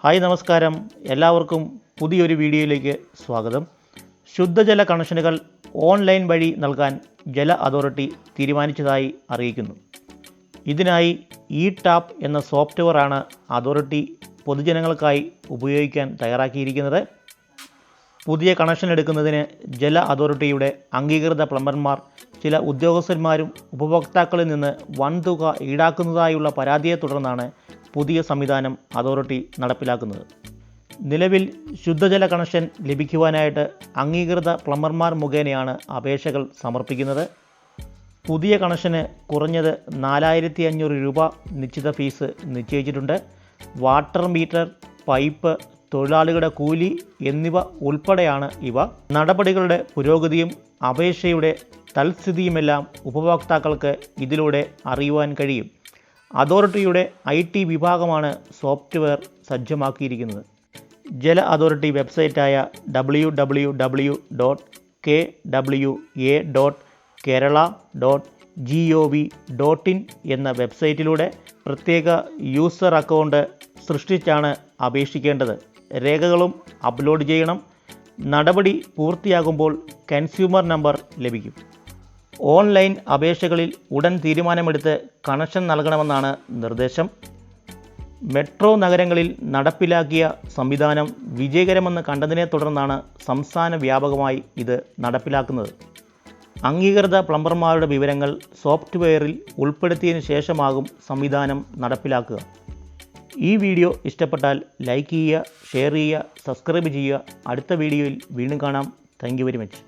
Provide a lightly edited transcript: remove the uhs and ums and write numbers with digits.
Hi നമസ്കാരം, എല്ലാവർക്കും പുതിയൊരു വീഡിയോയിലേക്ക് സ്വാഗതം. ശുദ്ധജല കണക്ഷനുകൾ ഓൺലൈൻ വഴി നൽകാൻ ജല അതോറിറ്റി തീരുമാനിച്ചതായി അറിയിക്കുന്നു. ഇതിനായി ഇ ടാപ്പ് എന്ന സോഫ്റ്റ്വെയറാണ് അതോറിറ്റി പൊതുജനങ്ങൾക്കായി ഉപയോഗിക്കാൻ തയ്യാറാക്കിയിരിക്കുന്നത്. പുതിയ കണക്ഷൻ എടുക്കുന്നതിന് ജല അതോറിറ്റിയുടെ അംഗീകൃത പ്ലംബർമാർ ചില ഉദ്യോഗസ്ഥന്മാരും ഉപഭോക്താക്കളിൽ നിന്ന് വൻതുക ഈടാക്കുന്നതായുള്ള പരാതിയെ തുടർന്നാണ് പുതിയ സംവിധാനം അതോറിറ്റി നടപ്പിലാക്കുന്നത്. നിലവിൽ ശുദ്ധജല കണക്ഷൻ ലഭിക്കുവാനായിട്ട് അംഗീകൃത പ്ലംബർമാർ മുഖേനയാണ് അപേക്ഷകൾ സമർപ്പിക്കുന്നത്. പുതിയ കണക്ഷന് കുറഞ്ഞത് 4500 രൂപ നിശ്ചിത ഫീസ് നിശ്ചയിച്ചിട്ടുണ്ട്. വാട്ടർ മീറ്റർ, പൈപ്പ്, തൊഴിലാളികളുടെ കൂലി എന്നിവ ഉൾപ്പെടെയാണ് ഇവ. നടപടികളുടെ പുരോഗതിയും അപേക്ഷയുടെ തൽസ്ഥിതിയുമെല്ലാം ഉപഭോക്താക്കൾക്ക് ഇതിലൂടെ അറിയുവാൻ കഴിയും. അതോറിറ്റിയുടെ IT വിഭാഗമാണ് സോഫ്റ്റ്വെയർ സജ്ജമാക്കിയിരിക്കുന്നത്. ജല അതോറിറ്റി വെബ്സൈറ്റായ www.kwa.kerala.gov.in എന്ന വെബ്സൈറ്റിലൂടെ പ്രത്യേക യൂസർ അക്കൗണ്ട് സൃഷ്ടിച്ചാണ് അപേക്ഷിക്കേണ്ടത്. രേഖകളും അപ്ലോഡ് ചെയ്യണം. നടപടി പൂർത്തിയാകുമ്പോൾ കൺസ്യൂമർ നമ്പർ ലഭിക്കും. ഓൺലൈൻ അപേക്ഷകളിൽ ഉടൻ തീരുമാനമെടുത്ത് കണക്ഷൻ നൽകണമെന്നാണ് നിർദ്ദേശം. മെട്രോ നഗരങ്ങളിൽ നടപ്പിലാക്കിയ സംവിധാനം വിജയകരമെന്ന് കണ്ടതിനെ തുടർന്നാണ് സംസ്ഥാന വ്യാപകമായി ഇത് നടപ്പിലാക്കുന്നത്. അംഗീകൃത പ്ലംബർമാരുടെ വിവരങ്ങൾ സോഫ്റ്റ്വെയറിൽ ഉൾപ്പെടുത്തിയതിനു ശേഷമാകും സംവിധാനം നടപ്പിലാക്കുക. ഈ വീഡിയോ ഇഷ്ടപ്പെട്ടാൽ ലൈക്ക് ചെയ്യുക, ഷെയർ ചെയ്യുക, സബ്സ്ക്രൈബ് ചെയ്യുക. അടുത്ത വീഡിയോയിൽ വീണ്ടും കാണാം. Thank you very much.